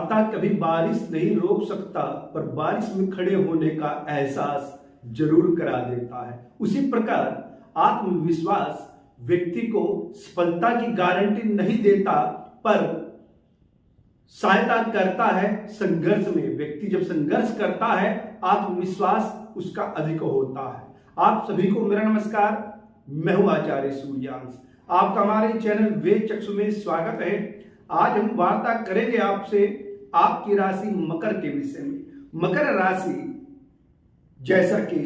छाता कभी बारिश नहीं रोक सकता, पर बारिश में खड़े होने का एहसास जरूर करा देता है। उसी प्रकार आत्मविश्वास व्यक्ति को सफलता की गारंटी नहीं देता, पर सहायता करता है संघर्ष में। व्यक्ति जब संघर्ष करता है, आत्मविश्वास उसका अधिक होता है। आप सभी को मेरा नमस्कार, मैं हूं आचार्य सूर्यांश। आपका हमारे चैनल वेद चक्षु में स्वागत है। आज हम वार्ता करेंगे आपसे आपकी राशि मकर के विषय में। मकर राशि, जैसा कि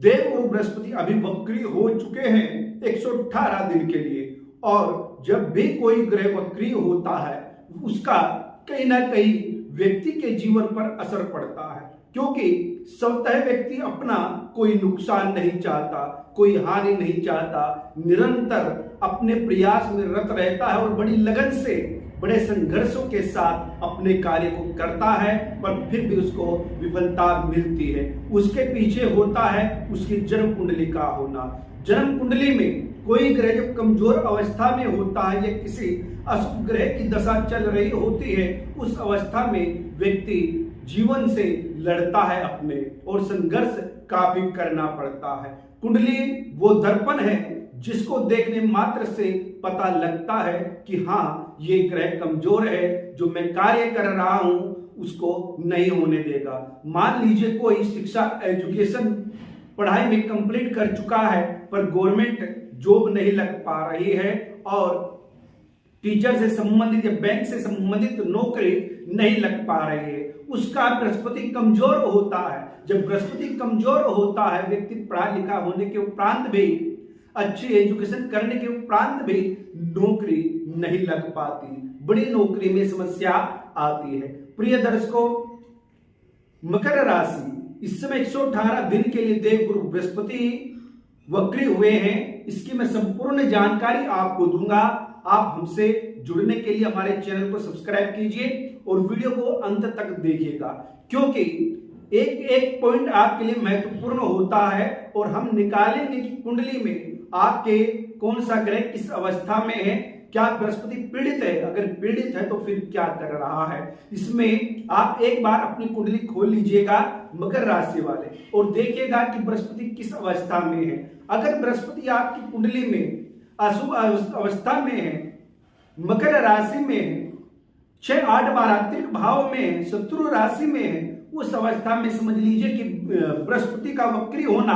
देवगुरु बृहस्पति अभी वक्री हो चुके हैं 118 दिन के लिए, और जब भी कोई ग्रह वक्री होता है उसका कहीं ना कहीं व्यक्ति के जीवन पर असर पड़ता है, क्योंकि स्वतः व्यक्ति अपना कोई नुकसान नहीं चाहता, कोई हानि नहीं चाहता, निरंतर अपने प्रयास में रत रहता है और बड़ी लगन से बड़े संघर्षों के साथ अपने कार्य को करता है, पर फिर भी उसको विफलता मिलती है। उसके पीछे होता है उसकी जन्म कुंडली का होना। जन्म कुंडली में कोई ग्रह जब कमजोर अवस्था में होता है या किसी अशुभ ग्रह की दशा चल रही होती है, उस अवस्था में व्यक्ति जीवन से लड़ता है अपने, और संघर्ष काफी करना पड़ता है। कुंडली वो दर्पण है जिसको देखने मात्र से पता लगता है कि हाँ, ये ग्रह कमजोर है, जो मैं कार्य कर रहा हूं उसको नहीं होने देगा। मान लीजिए कोई शिक्षा एजुकेशन पढ़ाई में कंप्लीट कर चुका है, पर गवर्नमेंट जॉब नहीं लग पा रही है, और टीचर से संबंधित या बैंक से संबंधित नौकरी नहीं लग पा रही है। उसका बृहस्पति कमजोर होता है। जब बृहस्पति कमजोर होता है, व्यक्ति पढ़ा लिखा होने के उपरांत भी, अच्छी एजुकेशन करने के उपरांत भी नौकरी नहीं लग पाती, बड़ी नौकरी में समस्या आती है। प्रिय दर्शकों, मकर राशि इस समय 118 दिन के लिए देवगुरु बृहस्पति वक्री हुए हैं। इसकी मैं संपूर्ण जानकारी आपको दूंगा। आप हमसे जुड़ने के लिए हमारे चैनल को सब्सक्राइब कीजिए और वीडियो को अंत तक देखिएगा, क्योंकि एक एक पॉइंट आपके लिए महत्वपूर्ण होता है, और हम निकालेंगे कि कुंडली में आपके कौन सा ग्रह किस अवस्था में है। क्या बृहस्पति पीड़ित है? अगर पीड़ित है तो फिर क्या कर रहा है? इसमें आप एक बार अपनी कुंडली खोल लीजिएगा मकर राशि वाले, और देखिएगा कि बृहस्पति किस अवस्था में है। अगर बृहस्पति आपकी कुंडली में अशुभ अवस्था में है, मकर राशि में है, 6, 8, 12 त्रिक भाव में है, शत्रु राशि में है, उस अवस्था में समझ लीजिए कि बृहस्पति का वक्री होना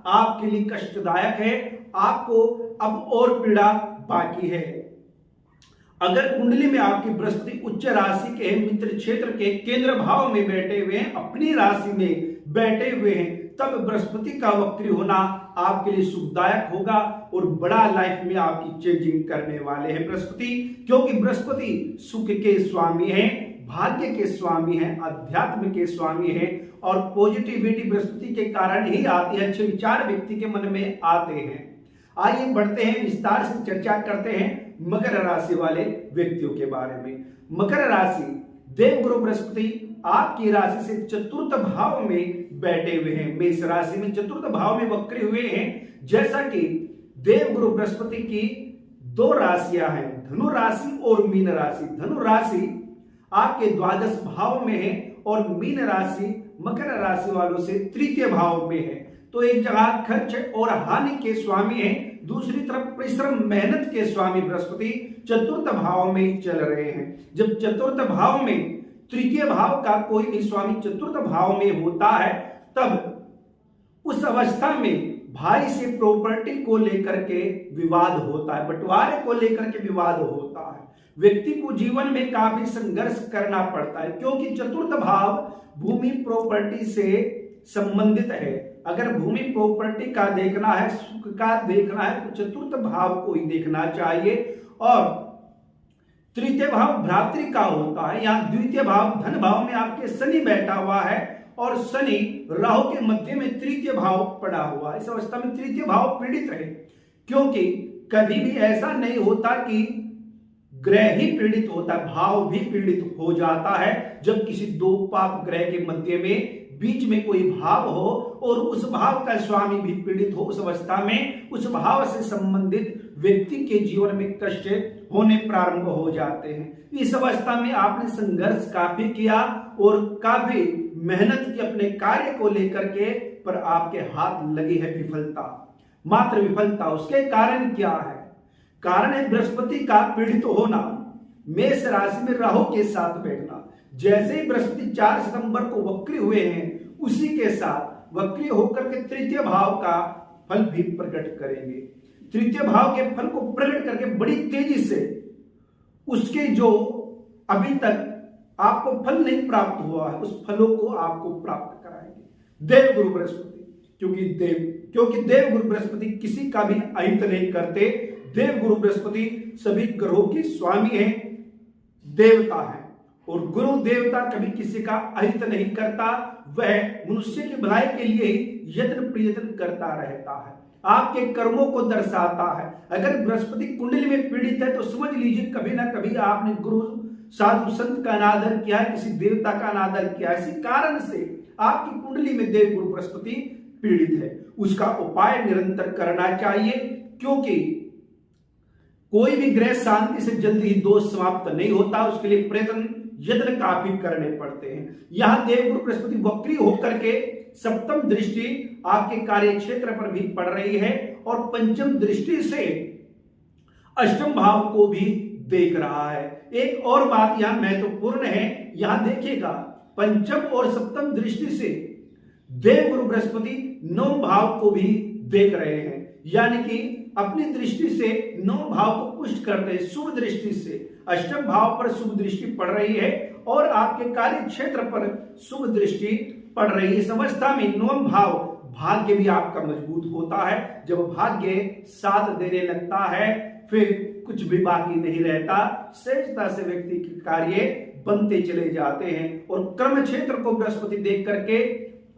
आपके लिए कष्टदायक है। आपको अब और पीड़ा बाकी है। अगर कुंडली में आपकी बृहस्पति उच्च राशि के मित्र क्षेत्र के केंद्र भाव में बैठे हुए हैं, अपनी राशि में बैठे हुए हैं, तब बृहस्पति का वक्री होना आपके लिए सुखदायक होगा, और बड़ा लाइफ में आपकी चेंजिंग करने वाले हैं बृहस्पति, क्योंकि बृहस्पति सुख के स्वामी हैं, भाग्य के स्वामी हैं, अध्यात्म के स्वामी हैं, और पॉजिटिविटी बृहस्पति के कारण ही आती है। अच्छे विचार व्यक्ति के मन में आते हैं। आइए बढ़ते हैं, विस्तार से चर्चा करते हैं मकर राशि वाले व्यक्तियों के बारे में। मकर राशि, देवगुरु बृहस्पति आपकी राशि से चतुर्थ भाव में बैठे हुए हैं। मेष राशि में चतुर्थ भाव में वक्री हुए हैं। जैसा कि देवगुरु बृहस्पति की 2 राशियां हैं, धनु राशि और मीन राशि। धनु राशि आपके द्वादश भाव में है, और मीन राशि मकर राशि वालों से तृतीय भाव में है। तो एक जगह खर्च और हानि के स्वामी है, दूसरी तरफ परिश्रम मेहनत के स्वामी बृहस्पति चतुर्थ भाव में चल रहे हैं। जब चतुर्थ भाव में तृतीय भाव का कोई भी स्वामी चतुर्थ भाव में होता है, तब उस अवस्था में भाई से प्रॉपर्टी को लेकर के विवाद होता है, बंटवारे को लेकर के विवाद होता है। व्यक्ति को जीवन में काफी संघर्ष करना पड़ता है, क्योंकि चतुर्थ भाव भूमि प्रॉपर्टी से संबंधित है। अगर भूमि प्रॉपर्टी का देखना है, सुख का देखना है, तो चतुर्थ भाव को ही देखना चाहिए। और तृतीय भाव भ्रातृ का होता है। यहाँ द्वितीय भाव धन भाव में आपके शनि बैठा हुआ है, और शनि राहु के मध्य में तृतीय भाव पड़ा हुआ है। इस अवस्था में तृतीय भाव पीड़ित रहे, क्योंकि कभी भी ऐसा नहीं होता कि ग्रह ही पीड़ित होता है, भाव भी पीड़ित हो जाता है। जब किसी 2 पाप ग्रह के मध्य में बीच में कोई भाव हो और उस भाव का स्वामी भी पीड़ित हो, उस अवस्था में उस भाव से संबंधित व्यक्ति के जीवन में कष्ट होने प्रारंभ हो जाते हैं। इस अवस्था में आपने संघर्ष काफी किया और काफी मेहनत की अपने कार्य को लेकर के, पर आपके हाथ लगी है विफलता, मात्र विफलता। उसके कारण क्या है? कारण है बृहस्पति का पीड़ित होना, मेष राशि में राहु के साथ बैठना। जैसे ही बृहस्पति 4 सितंबर को वक्री हुए हैं, उसी के साथ वक्री होकर के तृतीय भाव का फल भी प्रकट करेंगे। तृतीय भाव के फल को प्रकट करके बड़ी तेजी से उसके जो अभी तक आपको फल नहीं प्राप्त हुआ है, उस फलों को आपको प्राप्त कराएंगे देव गुरु बृहस्पति। क्योंकि देव गुरु बृहस्पति किसी का भी अहित नहीं करते। देव गुरु बृहस्पति सभी ग्रहों के स्वामी हैं, देवता है, और गुरु देवता कभी किसी का अहित नहीं करता। वह मनुष्य की भलाई के लिए ही यत्न प्रयत्न करता रहता है, आपके कर्मों को दर्शाता है। अगर बृहस्पति कुंडली में पीड़ित है तो समझ लीजिए कभी ना कभी आपने गुरु साधु संत का अनादर किया है, किसी देवता का अनादर किया है। इसी कारण से आपकी कुंडली में देव गुरु बृहस्पति पीड़ित है। उसका उपाय निरंतर करना चाहिए, क्योंकि कोई भी ग्रह शांति से जल्दी ही दोष समाप्त नहीं होता, उसके लिए प्रयत्न यत्न काफी करने पड़ते हैं। यहां देवगुरु बृहस्पति वक्री होकर के सप्तम दृष्टि आपके कार्य क्षेत्र पर भी पड़ रही है और पंचम दृष्टि से अष्टम भाव को भी देख रहा है। एक और बात यहां महत्वपूर्ण है, यहां देखिएगा पंचम और सप्तम दृष्टि से देवगुरु बृहस्पति नवम भाव को भी देख रहे हैं, यानी कि अपनी दृष्टि से नवम भाव को पुष्ट करते हैं। शुभ दृष्टि से अष्टम भाव पर शुभ दृष्टि पड़ रही है और आपके कार्य क्षेत्र पर शुभ दृष्टि पड़ रही है। इस अवस्था में नवम भाव भाग्य भी आपका मजबूत होता है। जब भाग्य साथ देने लगता है फिर कुछ भी बाकी नहीं रहता, सहजता से व्यक्ति के कार्य बनते चले जाते हैं और कर्म क्षेत्र को बृहस्पति देख करके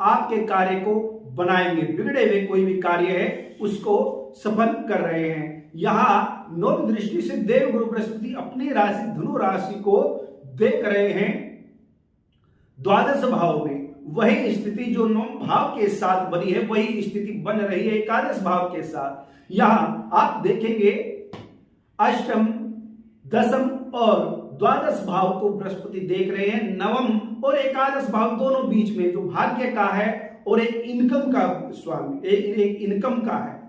आपके कार्य को बनाएंगे। बिगड़े हुए कोई भी कार्य है उसको सफल कर रहे हैं। यहां नवम दृष्टि से देवगुरु बृहस्पति अपनी राशि धनु राशि को देख रहे हैं द्वादश भाव में। वही स्थिति जो नवम भाव के साथ बनी है वही स्थिति बन रही है एकादश भाव के साथ। यहां आप देखेंगे अष्टम, दशम और द्वादश भाव को बृहस्पति देख रहे हैं। नवम और एकादश भाव दोनों बीच में जो भाग्य का है और एक इनकम का स्वामी, एक इनकम का है,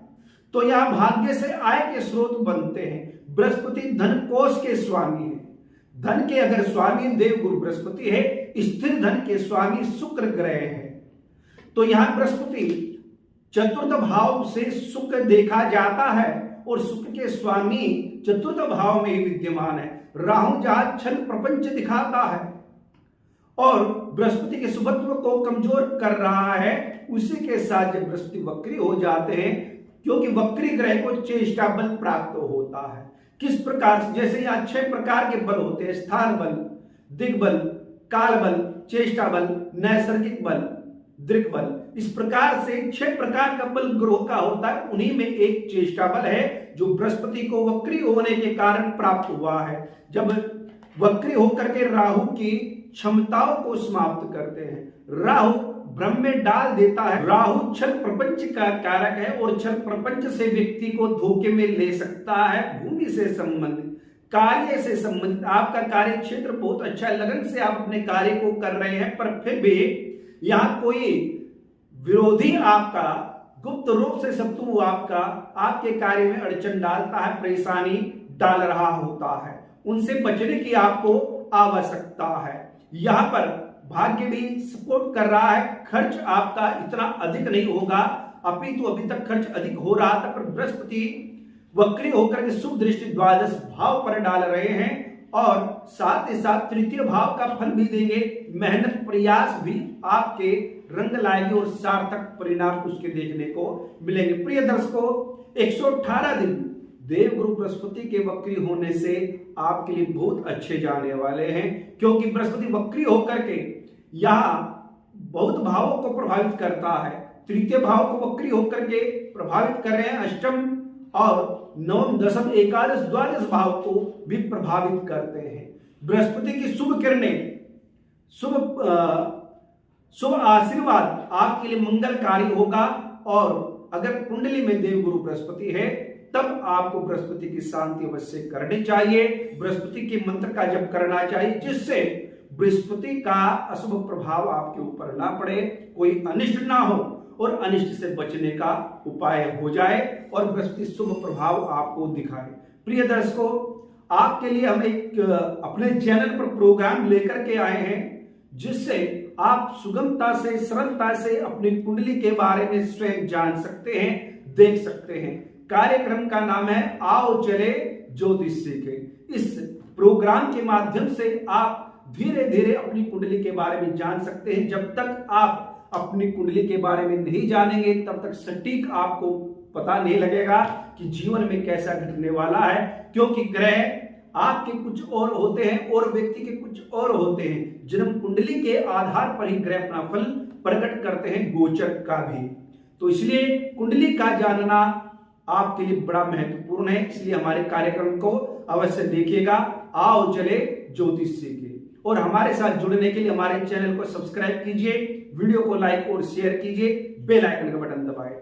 तो यहां भाग्य से आय के स्रोत बनते हैं। बृहस्पति धन कोष के स्वामी है। धन के अगर स्वामी देव गुरु बृहस्पति है, स्थिर धन के स्वामी शुक्र ग्रह है। तो यहां बृहस्पति चतुर्थ भाव से शुक्र देखा जाता है और शुक्र के स्वामी चतुर्थ भाव में ही विद्यमान है। राहु जहां छल प्रपंच दिखाता है और बृहस्पति के शुभत्व को कमजोर कर रहा है, उसी के साथ जब बृहस्पति वक्री हो जाते हैं, क्योंकि वक्री ग्रह को चेष्टा बल प्राप्त होता है। किस प्रकार से? जैसे यहाँ 6 प्रकार के बल होते हैं, स्थान बल, दिग्बल, काल बल, चेष्टा बल, नैसर्गिक बल, दृक बल। इस प्रकार से 6 प्रकार का बल ग्रह का होता है। उन्हीं में एक चेष्टा बल है जो बृहस्पति को वक्री होने के कारण प्राप्त हुआ है। जब वक्री होकर के राहु की क्षमताओं को समाप्त करते हैं, राहु भ्रम में डाल देता है। राहु छल प्रपंच का कारक है और छल प्रपंच से व्यक्ति को धोखे में ले सकता है। भूमि से संबंधित, कार्य से संबंधित, आपका कार्य क्षेत्र बहुत अच्छा है, लगन से आप अपने कार्य को कर रहे हैं, पर फिर भी यहां कोई विरोधी आपका गुप्त रूप से शत्रु आपका आपके कार्य में अड़चन डालता है, परेशानी डाल रहा होता है। उनसे बचने की आपको आवश्यकता है। यहां पर भाग्य भी सपोर्ट कर रहा है। खर्च आपका इतना अधिक नहीं होगा, अपितु अभी तक खर्च अधिक हो रहा था, पर बृहस्पति वक्री होकर के शुभ दृष्टि द्वादश भाव पर डाल रहे हैं और साथ ही साथ तृतीय भाव का फल भी देंगे। मेहनत प्रयास भी आपके रंग लाएंगे और सार्थक परिणाम उसके देखने को मिलेंगे। प्रिय दर्शकों, 118 दिन देवगुरु बृहस्पति के वक्री होने से आपके लिए बहुत अच्छे जाने वाले हैं, क्योंकि बृहस्पति वक्री होकर के यहां बहुत भावों को प्रभावित करता है। तृतीय भाव को वक्री होकर के प्रभावित कर रहे हैं, अष्टम और नवम, दशम, एकादश, द्वादश भाव को भी प्रभावित करते हैं। बृहस्पति की शुभ किरणें, शुभ आशीर्वाद आपके लिए मंगलकारी होगा। और अगर कुंडली में देवगुरु बृहस्पति है तब आपको बृहस्पति की शांति अवश्य करनी चाहिए। बृहस्पति के मंत्र का जप करना चाहिए, जिससे बृहस्पति का अशुभ प्रभाव आपके ऊपर ना पड़े, कोई अनिष्ट ना हो और अनिष्ट से बचने का उपाय हो जाए और बृहस्पति शुभ प्रभाव आपको दिखाए। प्रिय दर्शकों, आपके लिए हम एक अपने चैनल पर प्रोग्राम लेकर के आए हैं, जिससे आप सुगमता से, सरलता से अपनी कुंडली के बारे में स्वयं जान सकते हैं, देख सकते हैं। कार्यक्रम का नाम है आओ चले ज्योतिष सीखें। इस प्रोग्राम के माध्यम से आप धीरे धीरे अपनी कुंडली के बारे में जान सकते हैं। जब तक आप अपनी कुंडली के बारे में नहीं जानेंगे, तब तक सटीक आपको पता नहीं लगेगा कि जीवन में कैसा घटने वाला है, क्योंकि ग्रह आपके कुछ और होते हैं और व्यक्ति के कुछ और होते हैं। जन्म कुंडली के आधार पर ही ग्रह अपना फल प्रकट करते हैं, गोचर का भी। तो इसलिए कुंडली का जानना आपके लिए बड़ा महत्वपूर्ण है, इसलिए हमारे कार्यक्रम को अवश्य देखिएगा। आओ चले ज्योतिष सीखें। और हमारे साथ जुड़ने के लिए हमारे चैनल को सब्सक्राइब कीजिए, वीडियो को लाइक और शेयर कीजिए, बेल आइकन का बटन दबाएं।